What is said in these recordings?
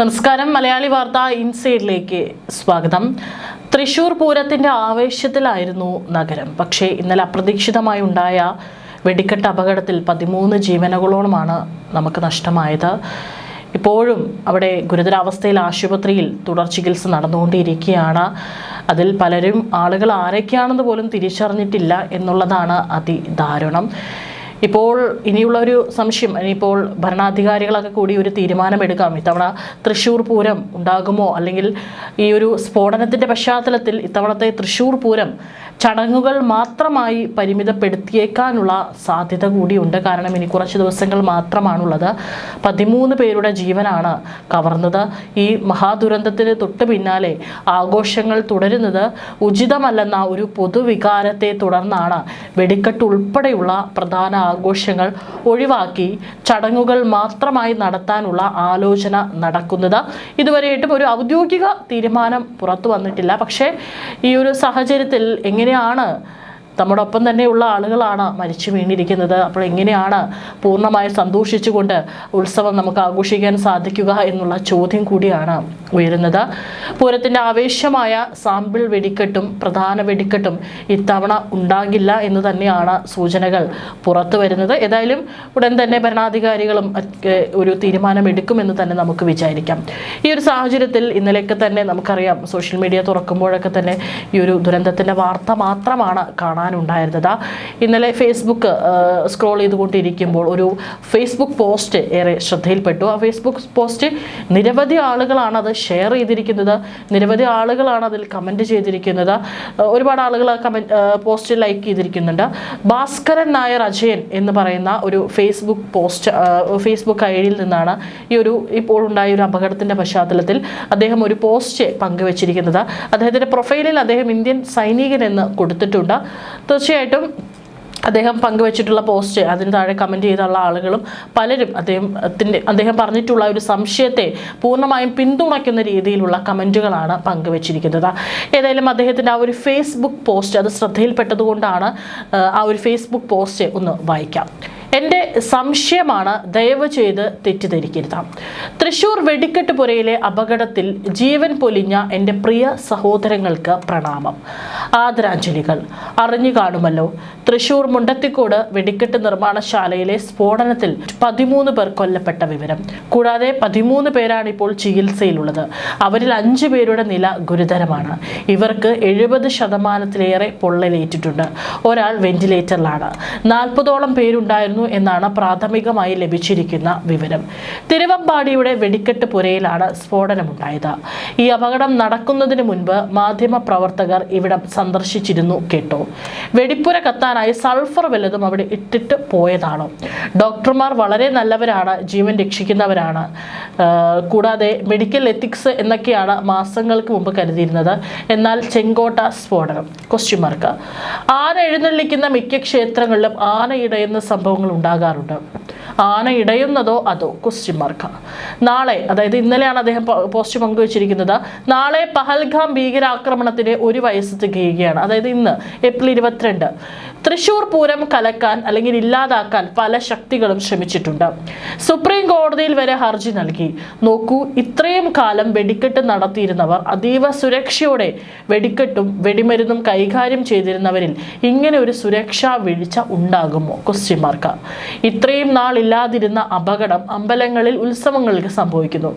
നമസ്കാരം. മലയാളി വാർത്ത ഇൻസൈഡിലേക്ക് സ്വാഗതം. തൃശൂർ പൂരത്തിന്റെ ആവേശത്തിലായിരുന്നു നഗരം. പക്ഷേ ഇന്നലെ അപ്രതീക്ഷിതമായി ഉണ്ടായ വെടിക്കെട്ട് അപകടത്തിൽ 13 ജീവനുകളോളമാണ് നമുക്ക് നഷ്ടമായത്. ഇപ്പോഴും അവിടെ ഗുരുതരാവസ്ഥയിൽ ആശുപത്രിയിൽ തുടർ ചികിത്സ നടന്നുകൊണ്ടിരിക്കുകയാണ്. അതിൽ പലരും ആളുകൾ ആരൊക്കെയാണെന്ന് പോലും തിരിച്ചറിഞ്ഞിട്ടില്ല എന്നുള്ളതാണ് അതിദാരുണം. ഇപ്പോൾ ഇനിയുള്ള ഒരു സംശയം, ഇനിയിപ്പോൾ ഭരണാധികാരികളൊക്കെ കൂടി ഒരു തീരുമാനമെടുക്കാം. ഇത്തവണ തൃശ്ശൂർ പൂരം ഉണ്ടാകുമോ, അല്ലെങ്കിൽ ഈ ഒരു സ്ഫോടനത്തിൻ്റെ പശ്ചാത്തലത്തിൽ ഇത്തവണത്തെ തൃശ്ശൂർ പൂരം ചടങ്ങുകൾ മാത്രമായി പരിമിതപ്പെടുത്തിയേക്കാനുള്ള സാധ്യത കൂടിയുണ്ട്. കാരണം ഇനി കുറച്ച് ദിവസങ്ങൾ മാത്രമാണുള്ളത്. 13 പേരുടെ ജീവനാണ് കവർന്നത്. ഈ മഹാദുരന്തത്തിന് തൊട്ട് പിന്നാലെ ആഘോഷങ്ങൾ തുടരുന്നത് ഉചിതമല്ലെന്ന ഒരു പൊതുവികാരത്തെ തുടർന്നാണ് വെടിക്കെട്ട് ഉൾപ്പെടെയുള്ള പ്രധാന ആഘോഷങ്ങൾ ഒഴിവാക്കി ചടങ്ങുകൾ മാത്രമായി നടത്താനുള്ള ആലോചന നടക്കുന്നത്. ഇതുവരെയായിട്ടും ഒരു ഔദ്യോഗിക തീരുമാനം പുറത്തു വന്നിട്ടില്ല. പക്ഷേ ഈ ഒരു സാഹചര്യത്തിൽ എങ്ങനെയാണ് നമ്മുടെ ഒപ്പം തന്നെയുള്ള ആളുകളാണ് മരിച്ചു വീണിരിക്കുന്നത്. അപ്പോൾ എങ്ങനെയാണ് പൂർണ്ണമായി സന്തോഷിച്ചുകൊണ്ട് ഉത്സവം നമുക്ക് ആഘോഷിക്കാൻ സാധിക്കുക എന്നുള്ള ചോദ്യം കൂടിയാണ് ഉയരുന്നത്. പൂരത്തിൻ്റെ ആവേശമായ സാമ്പിൾ വെടിക്കെട്ടും പ്രധാന വെടിക്കെട്ടും ഇത്തവണ ഉണ്ടാകില്ല എന്ന് തന്നെയാണ് സൂചനകൾ പുറത്തു വരുന്നത്. ഏതായാലും ഉടൻ തന്നെ ഭരണാധികാരികളും ഒരു തീരുമാനമെടുക്കുമെന്ന് തന്നെ നമുക്ക് വിചാരിക്കാം. ഈ ഒരു സാഹചര്യത്തിൽ ഇന്നലെയൊക്കെ തന്നെ നമുക്കറിയാം, സോഷ്യൽ മീഡിയ തുറക്കുമ്പോഴൊക്കെ തന്നെ ഈ ഒരു ദുരന്തത്തിൻ്റെ വാർത്ത മാത്രമാണ് കാണാനുണ്ടായിരുന്നത്. ഇന്നലെ ഫേസ്ബുക്ക് സ്ക്രോൾ ചെയ്തുകൊണ്ടിരിക്കുമ്പോൾ ഒരു ഫേസ്ബുക്ക് പോസ്റ്റ് ഏറെ ശ്രദ്ധയിൽപ്പെട്ടു. ആ ഫേസ്ബുക്ക് പോസ്റ്റ് നിരവധി ആളുകളാണ് അത് ഷെയർ ചെയ്തിരിക്കുന്നത്, നിരവധി ആളുകളാണ് അതിൽ കമൻറ്റ് ചെയ്തിരിക്കുന്നത്. ഒരുപാട് ആളുകൾ പോസ്റ്റ് ലൈക്ക് ചെയ്തിരിക്കുന്നുണ്ട്. ഭാസ്കരൻ നായർ അജയൻ എന്ന് പറയുന്ന ഒരു ഫേസ്ബുക്ക് പോസ്റ്റ്, ഫേസ്ബുക്ക് ഐഡിയിൽ നിന്നാണ് ഈ ഒരു ഇപ്പോൾ ഉണ്ടായ ഒരു അപകടത്തിൻ്റെ പശ്ചാത്തലത്തിൽ അദ്ദേഹം ഒരു പോസ്റ്റ് പങ്കുവച്ചിരിക്കുന്നത്. അദ്ദേഹത്തിൻ്റെ പ്രൊഫൈലിൽ അദ്ദേഹം ഇന്ത്യൻ സൈനികൻ എന്ന് കൊടുത്തിട്ടുണ്ട്. തീർച്ചയായിട്ടും അദ്ദേഹം പങ്കുവച്ചിട്ടുള്ള പോസ്റ്റ്, അതിന് താഴെ കമൻറ്റ് ചെയ്തുള്ള ആളുകളും പലരും അദ്ദേഹം പറഞ്ഞിട്ടുള്ള ഒരു സംശയത്തെ പൂർണ്ണമായും പിന്തുണയ്ക്കുന്ന രീതിയിലുള്ള കമൻറ്റുകളാണ് പങ്കുവച്ചിരിക്കുന്നത്. ഏതായാലും അദ്ദേഹത്തിൻ്റെ ആ ഒരു ഫേസ്ബുക്ക് പോസ്റ്റ് അത് ശ്രദ്ധയിൽപ്പെട്ടതുകൊണ്ടാണ് ആ ഒരു ഫേസ്ബുക്ക് പോസ്റ്റ് ഒന്ന് വായിക്കാം. എൻ്റെ സംശയമാണ്, ദയവ് ചെയ്ത് തെറ്റിദ്ധരിക്കരുത്. തൃശ്ശൂർ വെടിക്കെട്ട് പുരയിലെ അപകടത്തിൽ ജീവൻ പൊലിഞ്ഞ എൻ്റെ പ്രിയ സഹോദരങ്ങൾക്ക് പ്രണാമം, ആദരാഞ്ജലികൾ. അറിഞ്ഞു കാണുമല്ലോ, തൃശ്ശൂർ മുണ്ടത്തിക്കോട് വെടിക്കെട്ട് നിർമ്മാണശാലയിലെ സ്ഫോടനത്തിൽ 13 പേർ കൊല്ലപ്പെട്ട വിവരം. കൂടാതെ 13 പേരാണ് ഇപ്പോൾ ചികിത്സയിലുള്ളത്. അവരിൽ 5 പേരുടെ നില ഗുരുതരമാണ്. ഇവർക്ക് 70% പൊള്ളലേറ്റിട്ടുണ്ട്. ഒരാൾ വെന്റിലേറ്ററിലാണ്. 40ഓളം പേരുണ്ടായിരുന്നു എന്നാണ് പ്രാഥമികമായി ലഭിച്ചിരിക്കുന്ന വിവരം. തിരുവമ്പാടിയുടെ വെടിക്കെട്ട് പുരയിലാണ് സ്ഫോടനമുണ്ടായത്. ഈ അപകടം നടക്കുന്നതിന് മുൻപ് മാധ്യമ പ്രവർത്തകർ ഇവിടം സന്ദർശിച്ചിരുന്നു കേട്ടോ. വെടിപ്പുര കത്താനായി സൾഫർ വല്ലതും അവിടെ ഇട്ടിട്ട് പോയതാണോ? ഡോക്ടർമാർ വളരെ നല്ലവരാണ്, ജീവൻ രക്ഷിക്കുന്നവരാണ്. കൂടാതെ മെഡിക്കൽ എത്തിക്സ് എന്നൊക്കെയാണ് മാസങ്ങൾക്ക് മുമ്പ് കരുതിയിരുന്നത്. എന്നാൽ ചെങ്കോട്ട സ്ഫോടനം ക്വസ്റ്റ്യൻമാർക്ക്. ആന എഴുന്നള്ളിക്കുന്ന മിക്ക ക്ഷേത്രങ്ങളിലും ആന ഇടയുന്ന സംഭവങ്ങൾ ഉണ്ടാകാറുണ്ട്. ആന ഇടയുന്നതോ അതോ ക്വസ്റ്റ്യൻമാർക്ക്. നാളെ, അതായത് ഇന്നലെയാണ് അദ്ദേഹം പോസ്റ്റ് പങ്കുവച്ചിരിക്കുന്നത്, നാളെ പഹൽഗാം ഭീകരാക്രമണത്തിന് 1 വയസ്സ് തികയുകയാണ്. അതായത് ഇന്ന് ഏപ്രിൽ 22. തൃശ്ശൂർ പൂരം കലക്കാൻ അല്ലെങ്കിൽ ഇല്ലാതാക്കാൻ പല ശക്തികളും ശ്രമിച്ചിട്ടുണ്ട്. സുപ്രീം കോടതിയിൽ വരെ ഹർജി നൽകി. നോക്കൂ, ഇത്രയും കാലം വെടിക്കെട്ട് നടത്തിയിരുന്നവർ, അതീവ സുരക്ഷയോടെ വെടിക്കെട്ടും വെടിമരുന്നും കൈകാര്യം ചെയ്തിരുന്നവരിൽ ഇങ്ങനെ ഒരു സുരക്ഷാ വീഴ്ച ഉണ്ടാകുമോ? ക്വസ്റ്റ്യൻമാർക്ക്. ഇത്രയും നാൾ ഇല്ലാതിരുന്ന അപകടം അമ്പലങ്ങളിൽ ഉത്സവങ്ങൾക്ക് സംഭവിക്കുന്നു.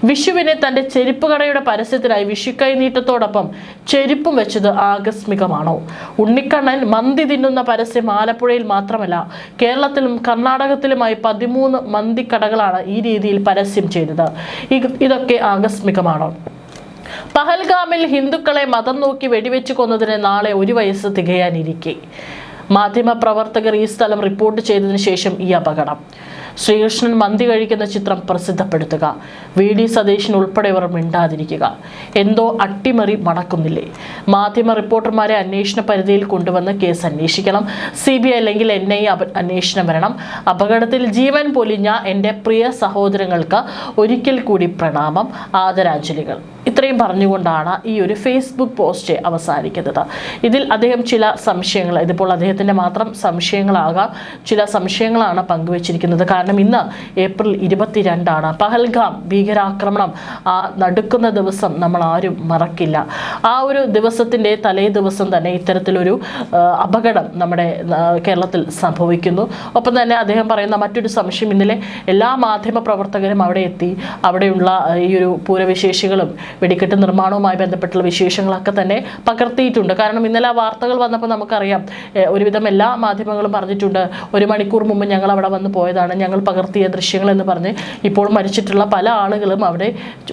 വിഷുവിനെ തൻ്റെ ചെരുപ്പ് കടയുടെ പരസ്യത്തിനായി വിഷുക്കൈനീട്ടത്തോടൊപ്പം ചെരുപ്പും വെച്ചത് ആകസ്മികമാണോ? ഉണ്ണിക്കണ്ണൻ മന്തി തിന്നുന്ന പരസ്യം ആലപ്പുഴയിൽ മാത്രമല്ല, കേരളത്തിലും കർണാടകത്തിലുമായി 13 മന്തിക്കടകളാണ് ഈ രീതിയിൽ പരസ്യം ചെയ്തത്. ഇതൊക്കെ ആകസ്മികമാണോ? പഹൽഗാമിൽ ഹിന്ദുക്കളെ മതം നോക്കി വെടിവെച്ച് കൊന്നതിന് നാളെ 1 വയസ്സ് തികയാനിരിക്കെ മാധ്യമപ്രവർത്തകർ ഈ സ്ഥലം റിപ്പോർട്ട് ചെയ്തതിനു ശേഷം ഈ അപകടം. ശ്രീകൃഷ്ണൻ മന്തി കഴിക്കുന്ന ചിത്രം പ്രസിദ്ധപ്പെടുത്തുക, VD സതീശൻ ഉൾപ്പെടെയവർ മിണ്ടാതിരിക്കുക. എന്തോ അട്ടിമറി മണക്കുന്നില്ലേ? മാധ്യമ റിപ്പോർട്ടർമാരെ അന്വേഷണ പരിധിയിൽ കൊണ്ടുവന്ന് കേസ് അന്വേഷിക്കണം. CBI അല്ലെങ്കിൽ NIA അന്വേഷണം വരണം. അപകടത്തിൽ ജീവൻ പൊലിഞ്ഞ എൻ്റെ പ്രിയ സഹോദരങ്ങൾക്ക് ഒരിക്കൽ കൂടി പ്രണാമം, ആദരാഞ്ജലികൾ. ഇത്രയും പറഞ്ഞുകൊണ്ടാണ് ഈ ഒരു ഫേസ്ബുക്ക് പോസ്റ്റ് അവസാനിക്കുന്നത്. ഇതിൽ അദ്ദേഹം ചില സംശയങ്ങൾ, ഇതിപ്പോൾ അദ്ദേഹത്തിൻ്റെ മാത്രം സംശയങ്ങളാകാം, ചില സംശയങ്ങളാണ് പങ്കുവച്ചിരിക്കുന്നത്. കാരണം ഇന്ന് ഏപ്രിൽ 22 പഹൽഗാം ഭീകരാക്രമണം നടക്കുന്ന ദിവസം നമ്മൾ ആരും മറക്കില്ല. ആ ഒരു ദിവസത്തിൻ്റെ തലേ ദിവസം തന്നെ ഇത്തരത്തിലൊരു അപകടം നമ്മുടെ കേരളത്തിൽ സംഭവിക്കുന്നു. ഒപ്പം തന്നെ അദ്ദേഹം പറയുന്ന മറ്റൊരു സംശയം, ഇന്നലെ എല്ലാ മാധ്യമ പ്രവർത്തകരും അവിടെ എത്തി അവിടെയുള്ള ഈ ഒരു പൂരവിശേഷികളും വെടിക്കെട്ട് നിർമ്മാണവുമായി ബന്ധപ്പെട്ടുള്ള വിശേഷങ്ങളൊക്കെ തന്നെ പകർത്തിയിട്ടുണ്ട്. കാരണം ഇന്നലെ ആ വാർത്തകൾ വന്നപ്പോൾ നമുക്കറിയാം, ഒരുവിധം എല്ലാ മാധ്യമങ്ങളും പറഞ്ഞിട്ടുണ്ട് 1 മണിക്കൂർ മുമ്പ് ഞങ്ങൾ അവിടെ വന്ന് പോയതാണ്, ഞങ്ങൾ പകർത്തിയ ദൃശ്യങ്ങൾ എന്ന് പറഞ്ഞ്. ഇപ്പോൾ മരിച്ചിട്ടുള്ള പല ആളുകളും അവിടെ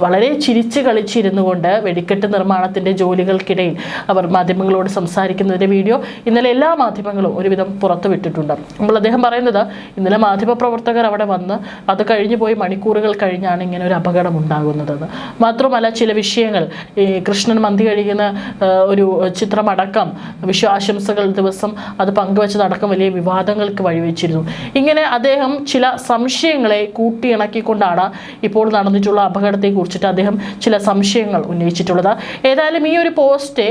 വളരെ ചിരിച്ച് കളിച്ചിരുന്നു കൊണ്ട് വെടിക്കെട്ട് നിർമ്മാണത്തിൻ്റെ ജോലികൾക്കിടയിൽ അവർ മാധ്യമങ്ങളോട് സംസാരിക്കുന്നതിൻ്റെ വീഡിയോ ഇന്നലെ എല്ലാ മാധ്യമങ്ങളും ഒരുവിധം പുറത്തുവിട്ടിട്ടുണ്ട്. അപ്പോൾ അദ്ദേഹം പറയുന്നത്, ഇന്നലെ മാധ്യമപ്രവർത്തകർ അവിടെ വന്ന് അത് കഴിഞ്ഞു പോയി മണിക്കൂറുകൾ കഴിഞ്ഞാണ് ഇങ്ങനെ ഒരു അപകടം ഉണ്ടാകുന്നതെന്ന്. മാത്രമല്ല ചില വിഷയങ്ങൾ, ഈ കൃഷ്ണൻ മന്തി കഴിക്കുന്ന ഒരു ചിത്രമടക്കം വിശ്വാശംസകൾ ദിവസം അത് പങ്കുവച്ചതടക്കം വലിയ വിവാദങ്ങൾക്ക് വഴിവെച്ചിരുന്നു. ഇങ്ങനെ അദ്ദേഹം ചില സംശയങ്ങളെ കൂട്ടിയിണക്കിക്കൊണ്ടാണ് ഇപ്പോൾ നടന്നിട്ടുള്ള അപകടത്തെ കുറിച്ചിട്ട് അദ്ദേഹം ചില സംശയങ്ങൾ ഉന്നയിച്ചിട്ടുള്ളത്. ഏതായാലും ഈ ഒരു പോസ്റ്റ്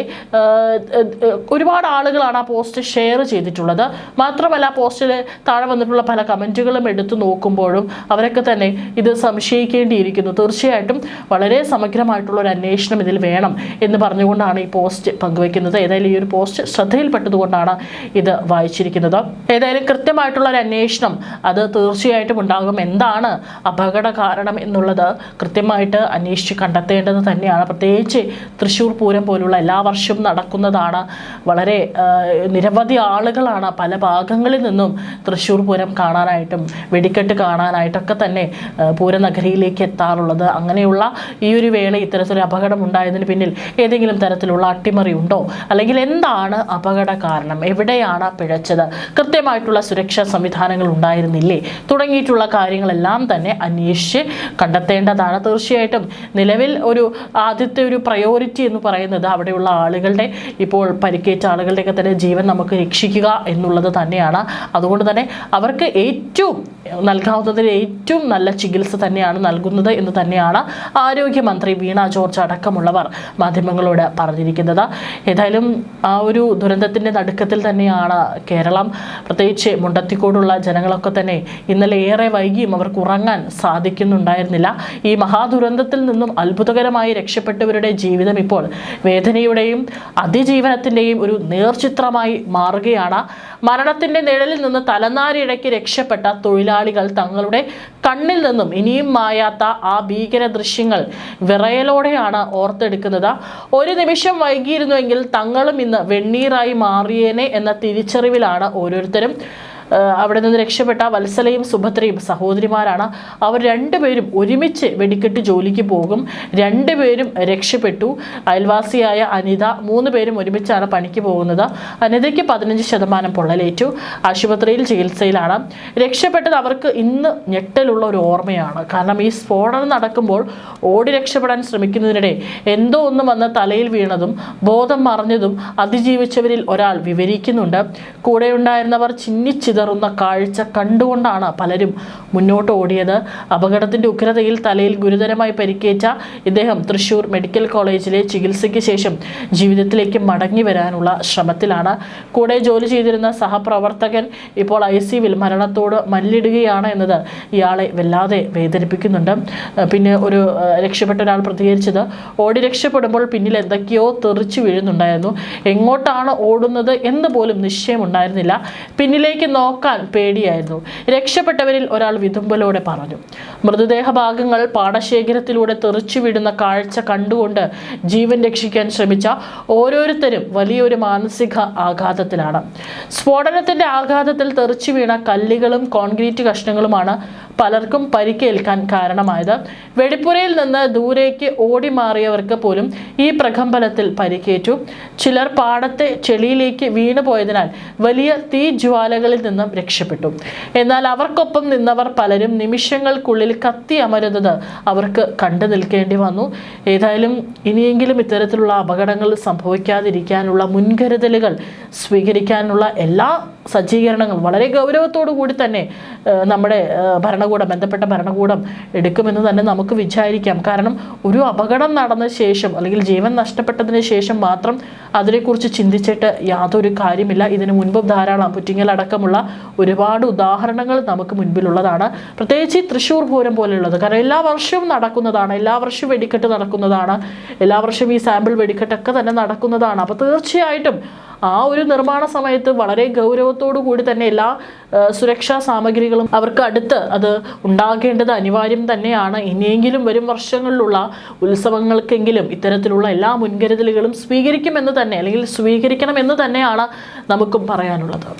ഒരുപാട് ആളുകളാണ് ആ പോസ്റ്റ് ഷെയർ ചെയ്തിട്ടുള്ളത്. മാത്രമല്ല പോസ്റ്റിൽ താഴെ വന്നിട്ടുള്ള പല കമൻറ്റുകളും എടുത്തു നോക്കുമ്പോഴും അവരൊക്കെ തന്നെ ഇത് സംശയിക്കേണ്ടിയിരിക്കുന്നു. തീർച്ചയായിട്ടും വളരെ സമഗ്രമായിട്ടുള്ള ഒരു അന്വേഷണം ഇതിൽ വേണം എന്ന് പറഞ്ഞുകൊണ്ടാണ് ഈ പോസ്റ്റ് പങ്കുവയ്ക്കുന്നത്. ഏതായാലും ഈ ഒരു പോസ്റ്റ് ശ്രദ്ധയിൽപ്പെട്ടതുകൊണ്ടാണ് ഇത് വായിച്ചിരിക്കുന്നത്. ഏതായാലും കൃത്യമായിട്ടുള്ള ഒരു അന്വേഷണം അത് തീർച്ചയായിട്ടും ഉണ്ടാകും. എന്താണ് അപകട കാരണം എന്നുള്ളത് കൃത്യമായിട്ട് അന്വേഷിച്ച് കണ്ടെത്തേണ്ടത് തന്നെയാണ്. പ്രത്യേകിച്ച് തൃശ്ശൂർ പൂരം പോലുള്ള എല്ലാ വർഷവും നടക്കുന്നതാണ്. വളരെ നിരവധി ആളുകളാണ് പല ഭാഗങ്ങളിൽ നിന്നും തൃശ്ശൂർ പൂരം കാണാനായിട്ടും വെടിക്കെട്ട് കാണാനായിട്ടൊക്കെ തന്നെ പൂരനഗരിയിലേക്ക് എത്താറുള്ളത്. അങ്ങനെയുള്ള ഈ ഒരു വേള ഇത്തരത്തിലൊരു അപകടം ഉണ്ടായതിന് പിന്നിൽ ഏതെങ്കിലും തരത്തിലുള്ള അട്ടിമറി ഉണ്ടോ, അല്ലെങ്കിൽ എന്താണ് അപകട കാരണം, എവിടെയാണ് പിഴച്ചത്, കൃത്യമായിട്ടുള്ള സുരക്ഷാ സംവിധാനങ്ങൾ ഉണ്ടായിരുന്നില്ലേ തുടങ്ങിയിട്ടുള്ള കാര്യങ്ങളെല്ലാം തന്നെ അന്വേഷിച്ച് കണ്ടെത്തേണ്ടതാണ്. തീർച്ചയായിട്ടും നിലവിൽ ആദ്യത്തെ ഒരു പ്രയോറിറ്റി എന്ന് പറയുന്നത് അവിടെയുള്ള ആളുകളുടെ, ഇപ്പോൾ പരിക്കേറ്റ ആളുകളുടെയൊക്കെ തന്നെ ജീവൻ നമുക്ക് രക്ഷിക്കുക എന്നുള്ളത് തന്നെയാണ്. അതുകൊണ്ട് തന്നെ അവർക്ക് നൽകാവുന്നതിൽ ഏറ്റവും നല്ല ചികിത്സ തന്നെയാണ് നൽകുന്നത് എന്ന് തന്നെയാണ് ആരോഗ്യമന്ത്രി വീണ ജോർജ് അടക്കമുള്ളവർ മാധ്യമങ്ങളോട് പറഞ്ഞിരിക്കുന്നത്. ഏതായാലും ആ ഒരു ദുരന്തത്തിൻ്റെ നടുക്കത്തിൽ തന്നെയാണ് കേരളം. പ്രത്യേകിച്ച് മുണ്ടത്തിക്കോടുള്ള ജനങ്ങളൊക്കെ തന്നെ ഇന്നലെ ഏറെ വൈകിയും അവർക്ക് ഉറങ്ങാൻ സാധിക്കുന്നുണ്ടായിരുന്നില്ല. ഈ മഹാദുരന്തത്തിൽ നിന്നും അത്ഭുതകരമായി രക്ഷപ്പെട്ടവരുടെ ജീവിതം ഇപ്പോൾ വേദനയുടെയും അതിജീവനത്തിൻ്റെയും ഒരു നേർചിത്രമായി മാറുകയാണ്. മരണത്തിൻ്റെ നിഴലിൽ നിന്ന് തലനാരിഴയ്ക്ക് രക്ഷപ്പെട്ട തൊഴിലാളികൾ തങ്ങളുടെ കണ്ണിൽ നിന്നും ഇനിയും മായാത്ത ആ ഭീകര ദൃശ്യങ്ങൾ വിറയലോടെയാണ് ഓർത്തെടുക്കുന്നത്. ഒരു നിമിഷം വൈകിയിരുന്നുവെങ്കിൽ തങ്ങളും ഇന്ന് വെണ്ണീറായി മാറിയേനെ എന്ന തിരിച്ചറിവിലാണ് ഓരോരുത്തരും. അവിടെ നിന്ന് രക്ഷപ്പെട്ട വത്സലയും സുഭദ്രയും സഹോദരിമാരാണ്. അവർ രണ്ടുപേരും ഒരുമിച്ച് വെടിക്കെട്ട് ജോലിക്ക് പോകും. രണ്ടുപേരും രക്ഷപ്പെട്ടു. അയൽവാസിയായ അനിത, 3 പേരും ഒരുമിച്ചാണ് പണിക്ക് പോകുന്നത്. അനിതയ്ക്ക് 15% പൊള്ളലേറ്റു. ആശുപത്രിയിൽ ചികിത്സയിലാണ്. രക്ഷപ്പെട്ടത് അവർക്ക് ഇന്ന് ഞെട്ടലുള്ള ഒരു ഓർമ്മയാണ്. കാരണം ഈ സ്ഫോടനം നടക്കുമ്പോൾ ഓടി രക്ഷപ്പെടാൻ ശ്രമിക്കുന്നതിനിടെ എന്തോ ഒന്ന് വന്ന് തലയിൽ വീണതും ബോധം മറഞ്ഞതും അതിജീവിച്ചവരിൽ ഒരാൾ വിവരിക്കുന്നുണ്ട്. കൂടെയുണ്ടായിരുന്നവർ ചിന്നിച്ചിതറുന്ന കാഴ്ച കണ്ടുകൊണ്ടാണ് പലരും മുന്നോട്ട് ഓടിയത്. അപകടത്തിന്റെ ഉഗ്രതയിൽ തലയിൽ ഗുരുതരമായി പരിക്കേറ്റ ഇദ്ദേഹം തൃശ്ശൂർ മെഡിക്കൽ കോളേജിലെ ചികിത്സയ്ക്ക് ശേഷം ജീവിതത്തിലേക്ക് മടങ്ങി വരാനുള്ള ശ്രമത്തിലാണ്. കൂടെ ജോലി ചെയ്തിരുന്ന സഹപ്രവർത്തകൻ ഇപ്പോൾ ICUവിൽ മരണത്തോട് മല്ലിടുകയാണ് എന്നത് ഇയാളെ വല്ലാതെ വേദനിപ്പിക്കുന്നുണ്ട്. പിന്നെ ഒരു രക്ഷപ്പെട്ട ഒരാൾ പ്രതികരിച്ചത്, ഓടി രക്ഷപ്പെടുമ്പോൾ പിന്നിൽ എന്തൊക്കെയോ തെറിച്ചു വീഴുന്നുണ്ടായിരുന്നു. എങ്ങോട്ടാണ് ഓടുന്നത് എന്ന് പോലും നിശ്ചയമുണ്ടായിരുന്നില്ല. പിന്നിലേക്ക് നോക്കാൻ പേടിയായിരുന്നു. രക്ഷപ്പെട്ടവരിൽ ഒരാൾ വിതുമ്പലോടെ പറഞ്ഞു. മൃതദേഹ ഭാഗങ്ങൾ പാടശേഖരത്തിലൂടെ തെറിച്ചു വീടുന്ന കാഴ്ച കണ്ടുകൊണ്ട് ജീവൻ രക്ഷിക്കാൻ ശ്രമിച്ച ഓരോരുത്തരും വലിയൊരു മാനസിക ആഘാതത്തിലാണ്. സ്ഫോടനത്തിന്റെ ആഘാതത്തിൽ തെറിച്ചു വീണ കല്ലുകളും കോൺക്രീറ്റ് കഷ്ണങ്ങളുമാണ് പലർക്കും പരിക്കേൽക്കാൻ കാരണമായത്. വെടിപ്പുരയിൽ നിന്ന് ദൂരേക്ക് ഓടി മാറിയവർക്ക് പോലും ഈ പ്രകമ്പനത്തിൽ പരിക്കേറ്റു. ചിലർ പാടത്തെ ചെളിയിലേക്ക് വീണുപോയതിനാൽ വലിയ തീജ്വാലകളിൽ നിന്ന് നിന്നും രക്ഷപ്പെട്ടു. എന്നാൽ അവർക്കൊപ്പം നിന്നവർ പലരും നിമിഷങ്ങൾക്കുള്ളിൽ കത്തി അമരുന്നത് അവർക്ക് കണ്ടു നിൽക്കേണ്ടി വന്നു. ഏതായാലും ഇനിയെങ്കിലും ഇത്തരത്തിലുള്ള അപകടങ്ങൾ സംഭവിക്കാതിരിക്കാനുള്ള മുൻകരുതലുകൾ സ്വീകരിക്കാനുള്ള എല്ലാ സജ്ജീകരണങ്ങളും വളരെ ഗൗരവത്തോടു കൂടി തന്നെ നമ്മുടെ ബന്ധപ്പെട്ട ഭരണകൂടം എടുക്കുമെന്ന് തന്നെ നമുക്ക് വിചാരിക്കാം. കാരണം ഒരു അപകടം നടന്ന ശേഷം അല്ലെങ്കിൽ ജീവൻ നഷ്ടപ്പെട്ടതിന് ശേഷം മാത്രം അതിനെക്കുറിച്ച് ചിന്തിച്ചിട്ട് യാതൊരു കാര്യമില്ല. ഇതിനു മുൻപും ധാരാളം പുറ്റിങ്ങൽ അടക്കമുള്ള ഒരുപാട് ഉദാഹരണങ്ങൾ നമുക്ക് മുൻപിലുള്ളതാണ്. പ്രത്യേകിച്ച് തൃശ്ശൂർ പൂരം പോലെയുള്ളത്. കാരണം എല്ലാ വർഷവും നടക്കുന്നതാണ്, എല്ലാ വർഷവും വെടിക്കെട്ട് നടക്കുന്നതാണ്, എല്ലാ വർഷവും ഈ സാമ്പിൾ വെടിക്കെട്ടൊക്കെ തന്നെ നടക്കുന്നതാണ്. അപ്പോൾ തീർച്ചയായിട്ടും ആ ഒരു നിർമ്മാണ സമയത്ത് വളരെ ഗൗരവത്തോടു കൂടി തന്നെ എല്ലാ സുരക്ഷാ സാമഗ്രികളും അവർക്ക് അടുത്ത് അത് ഉണ്ടാകേണ്ടത് അനിവാര്യം തന്നെയാണ്. ഇനിയെങ്കിലും വരും വർഷങ്ങളിലുള്ള ഉത്സവങ്ങൾക്കെങ്കിലും ഇത്തരത്തിലുള്ള എല്ലാ മുൻകരുതലുകളും സ്വീകരിക്കുമെന്ന് തന്നെ അല്ലെങ്കിൽ സ്വീകരിക്കണമെന്ന് തന്നെയാണ് നമുക്കും പറയാനുള്ളത്.